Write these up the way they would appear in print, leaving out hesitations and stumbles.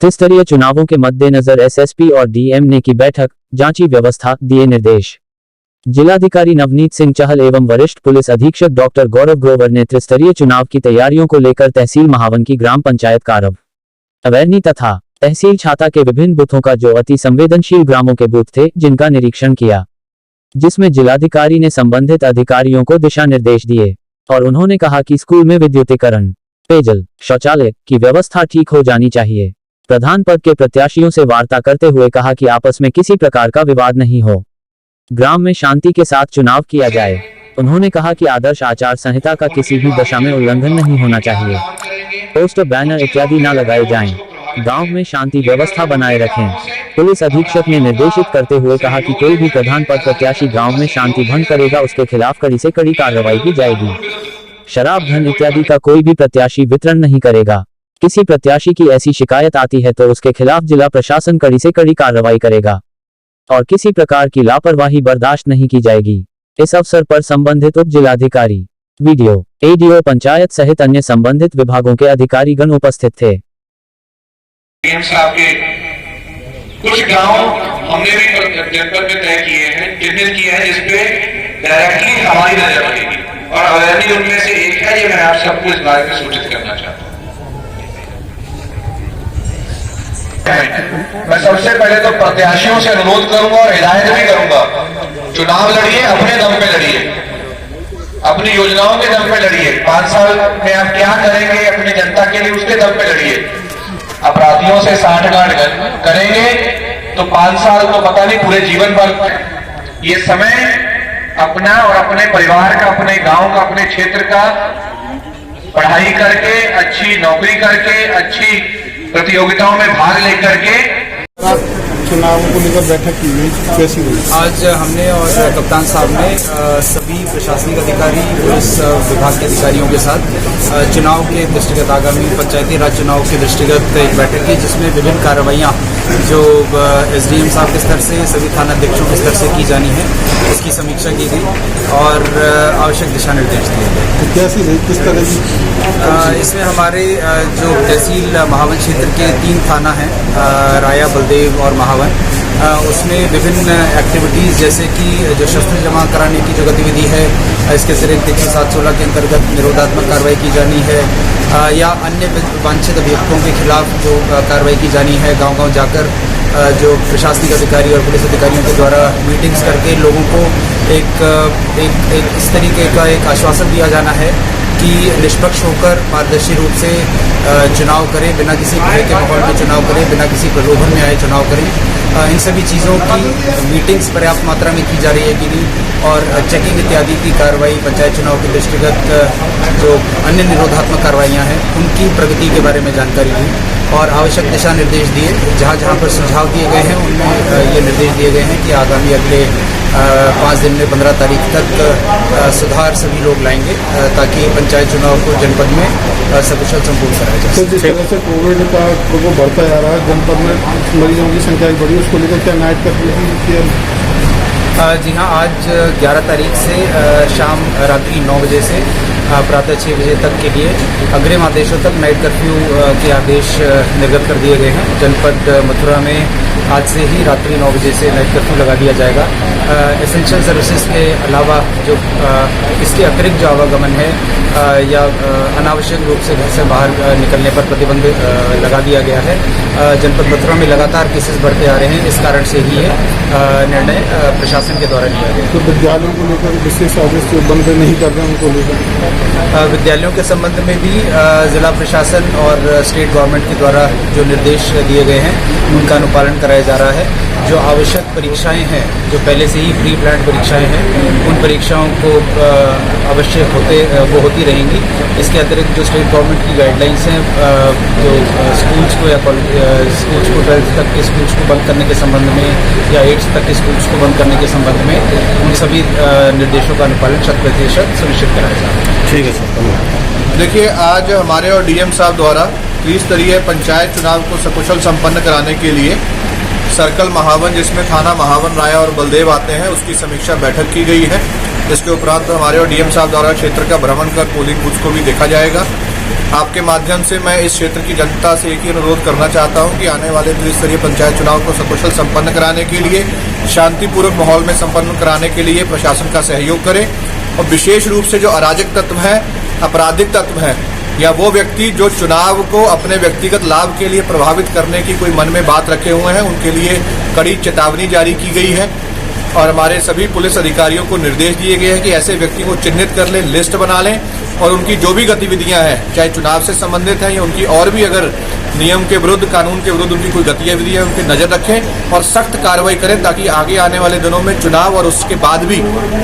त्रिस्तरीय चुनावों के मद्देनजर एसएसपी और डीएम ने की बैठक, जांची व्यवस्था, दिए निर्देश। जिलाधिकारी नवनीत सिंह चहल एवं वरिष्ठ पुलिस अधीक्षक डॉक्टर गौरव ग्रोवर ने त्रिस्तरीय चुनाव की तैयारियों को लेकर तहसील महावन की ग्राम पंचायत कारव अवैरनी तथा तहसील छाता के विभिन्न बूथों का जो अति संवेदनशील ग्रामों के बूथ थे जिनका निरीक्षण किया, जिसमें जिलाधिकारी ने संबंधित अधिकारियों को दिशा निर्देश दिए और उन्होंने कहा कि स्कूल में विद्युतीकरण, पेयजल, शौचालय की व्यवस्था ठीक हो जानी चाहिए। प्रधान पद के प्रत्याशियों से वार्ता करते हुए कहा कि आपस में किसी प्रकार का विवाद नहीं हो, ग्राम में शांति के साथ चुनाव किया जाए। उन्होंने कहा कि आदर्श आचार संहिता का किसी भी दशा में उल्लंघन नहीं होना चाहिए, पोस्टर, बैनर इत्यादि न लगाए जाएं, गांव में शांति व्यवस्था बनाए रखें। पुलिस अधीक्षक ने निर्देशित करते हुए कहा कि कोई भी प्रधान पद प्रत्याशी गांव में शांति भंग करेगा उसके खिलाफ कड़ी से कड़ी कार्रवाई की जाएगी। शराब, धन इत्यादि का कोई भी प्रत्याशी वितरण नहीं करेगा। किसी प्रत्याशी की ऐसी शिकायत आती है तो उसके खिलाफ जिला प्रशासन कड़ी से कड़ी कार्रवाई करेगा और किसी प्रकार की लापरवाही बर्दाश्त नहीं की जाएगी। इस अवसर पर संबंधित उप जिलाधिकारी, वीडियो, एडीओ पंचायत सहित अन्य संबंधित विभागों के अधिकारीगण उपस्थित थे। कुछ गांव हमने भी जनपद में तय किए हैं, चिन्हित किए हैं, जिसपे डायरेक्टली हमारी नजर रहेगी और अवैरनी उनमें से एक है। ये मैं आप सबको इस बारे में सूचित करना चाहता हूँ। मैं सबसे पहले तो प्रत्याशियों से अनुरोध करूंगा और हिदायत भी करूंगा, चुनाव लड़िए, अपने दम पे लड़िए, अपनी योजनाओं के दम पे लड़िए। 5 साल में आप क्या करेंगे अपनी जनता के लिए, उसके दम पे लड़िए। अपराधियों से साठगांठ करेंगे तो 5 साल तो पता नहीं, पूरे जीवन भर। ये समय अपना और अपने परिवार का, अपने गांव का, अपने क्षेत्र का पढ़ाई करके, अच्छी नौकरी करके, अच्छी प्रतियोगिताओं में भाग लेकर के चुनाव को लेकर बैठक की गई, कैसी हुई? आज हमने और कप्तान साहब ने सभी प्रशासनिक अधिकारी, पुलिस विभाग के अधिकारियों के साथ चुनाव के दृष्टिगत, आगामी पंचायती राज चुनाव के दृष्टिगत एक बैठक की, जिसमें विभिन्न कार्रवाइयाँ जो एसडीएम साहब के स्तर से, सभी थाना अध्यक्षों के स्तर से की जानी है, उसकी समीक्षा की गई और आवश्यक दिशा निर्देश दिए गए। तो कैसी रही, किस तरह की? इसमें हमारे जो तहसील महावन क्षेत्र के 3 थाना हैं, राया, बलदेव और महावन, उसमें विभिन्न एक्टिविटीज़ जैसे कि जो शस्त्र जमा कराने की जो गतिविधि है, इसके अतिरिक्त 116 के अंतर्गत निरोधात्मक कार्रवाई की जानी है, या अन्य वांछित अभियुक्तों के खिलाफ जो कार्रवाई की जानी है, गांव-गांव जाकर जो प्रशासनिक अधिकारी और पुलिस अधिकारियों के द्वारा मीटिंग्स करके लोगों को एक इस तरीके का एक आश्वासन दिया जाना है कि निष्पक्ष होकर पारदर्शी रूप से चुनाव करें, बिना किसी भय के माहौल में चुनाव करें, बिना किसी प्रलोभन में आए चुनाव करें। इन सभी चीज़ों की मीटिंग्स पर्याप्त मात्रा में की जा रही है कि नहीं, और चेकिंग इत्यादि की कार्रवाई पंचायत चुनाव के दृष्टिगत जो अन्य निरोधात्मक कार्रवाइयाँ हैं उनकी प्रगति के बारे में जानकारी दी और आवश्यक दिशा निर्देश दिए। जहाँ जहाँ पर सुझाव दिए गए हैं उनमें ये निर्देश दिए गए हैं कि आगामी अगले 5 दिन में 15 तारीख तक सुधार सभी लोग लाएंगे ताकि पंचायत चुनाव को जनपद में सकुशल संपूर्ण कराया जाए। जिस तरह से कोविड का प्रकोप बढ़ता जा रहा है, जनपद में मरीजों की संख्या बढ़ी, उसको लेकर क्या नाइट कर्फ्यू? जी हाँ, आज 11 तारीख से शाम रात्रि 9 बजे से प्रातः 6 बजे तक के लिए अग्रिम आदेशों तक नाइट कर्फ्यू के आदेश निर्गत कर दिए गए हैं। जनपद मथुरा में आज से ही रात्रि 9 बजे से नाइट कर्फ्यू लगा दिया जाएगा। एसेंशियल सर्विसेज के अलावा जो इसके अतिरिक्त जो आवागमन है या अनावश्यक रूप से घर से बाहर निकलने पर प्रतिबंध लगा दिया गया है। जनपद मथुरा में लगातार केसेस बढ़ते आ रहे हैं, इस कारण से ही ये निर्णय प्रशासन के द्वारा लिया गया। तो विद्यालयों को लेकर विशेष आदेश जो बंद नहीं कर रहे हैं उनको लेकर विद्यालयों के संबंध में भी जिला प्रशासन और स्टेट गवर्नमेंट के द्वारा जो निर्देश दिए गए हैं उनका अनुपालन कराया जा रहा है। जो आवश्यक परीक्षाएं हैं, जो पहले से ही प्री प्लान परीक्षाएं हैं, उन परीक्षाओं को अवश्य होती रहेंगी। इसके अतिरिक्त जो स्टेट गवर्नमेंट की गाइडलाइंस हैं, जो स्कूल्स को या स्कूल्स को 12th तक के स्कूल्स को बंद करने के संबंध में या 8th तक के स्कूल्स को बंद करने के संबंध में, उन सभी निर्देशों का अनुपालन 100% सुनिश्चित कराया जा रहा है। ठीक है सर। देखिए, आज हमारे और डीएम साहब द्वारा त्रिस्तरीय पंचायत चुनाव को सकुशल संपन्न कराने के लिए सर्कल महावन, जिसमें थाना महावन, राया और बलदेव आते हैं, उसकी समीक्षा बैठक की गई है। इसके उपरांत हमारे और डीएम साहब द्वारा क्षेत्र का भ्रमण कर पोलिंग बूथ को भी देखा जाएगा आपके माध्यम से मैं इस क्षेत्र की जनता से एक ही अनुरोध करना चाहता हूं कि आने वाले त्रिस्तरीय पंचायत चुनाव को सकुशल संपन्न कराने के लिए, शांतिपूर्वक माहौल में संपन्न कराने के लिए प्रशासन का सहयोग करें। और विशेष रूप से जो अराजक तत्व हैं, आपराधिक तत्व हैं, या वो व्यक्ति जो चुनाव को अपने व्यक्तिगत लाभ के लिए प्रभावित करने की कोई मन में बात रखे हुए हैं, उनके लिए कड़ी चेतावनी जारी की गई है। और हमारे सभी पुलिस अधिकारियों को निर्देश दिए गए हैं कि ऐसे व्यक्ति को चिन्हित कर लें, लिस्ट बना लें और उनकी जो भी गतिविधियां हैं, चाहे चुनाव से संबंधित हैं या उनकी और भी अगर नियम के विरुद्ध, कानून के विरुद्ध उनकी कोई गतिविधियां उनकी नजर रखें और सख्त कार्रवाई करें, ताकि आगे आने वाले दिनों में चुनाव और उसके बाद भी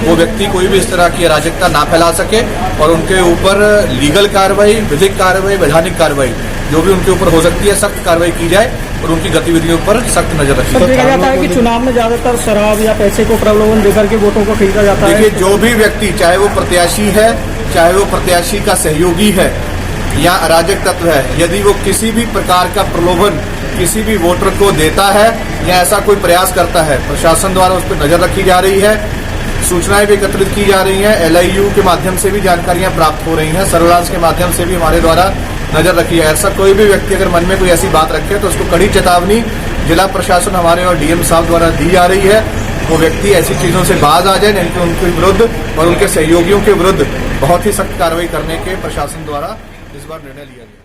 वो व्यक्ति कोई भी इस तरह की अराजकता ना फैला सके और उनके ऊपर लीगल कार्रवाई, विधिक कार्रवाई, वैधानिक कार्रवाई जो भी उनके ऊपर हो सकती है, सख्त कार्रवाई की जाए और उनकी गतिविधियों पर सख्त नजर रखी जाए। देखा जाता है कि चुनाव में ज्यादातर शराब या पैसे को प्रलोभन देकर के वोटों को खरीदा जाता है। देखिए, जो भी व्यक्ति, चाहे वो प्रत्याशी है, चाहे वो प्रत्याशी का सहयोगी है या अराजक तत्व है, यदि वो किसी भी प्रकार का प्रलोभन किसी भी वोटर को देता है या ऐसा कोई प्रयास करता है, प्रशासन द्वारा उस पर नजर रखी जा रही है, सूचनाएं भी एकत्रित की जा रही हैं, LIU के माध्यम से भी जानकारियां प्राप्त हो रही हैं, सर्विलांस के माध्यम से भी हमारे द्वारा नजर रखी है। ऐसा कोई भी व्यक्ति अगर मन में कोई ऐसी बात रखे तो उसको कड़ी चेतावनी जिला प्रशासन हमारे और DM साहब द्वारा दी जा रही है। वो व्यक्ति ऐसी चीजों से बाज आ जाए, नहीं तो उनके विरुद्ध और उनके सहयोगियों के विरुद्ध बहुत ही सख्त कार्रवाई करने के प्रशासन द्वारा इस बार निर्णय लिया गया।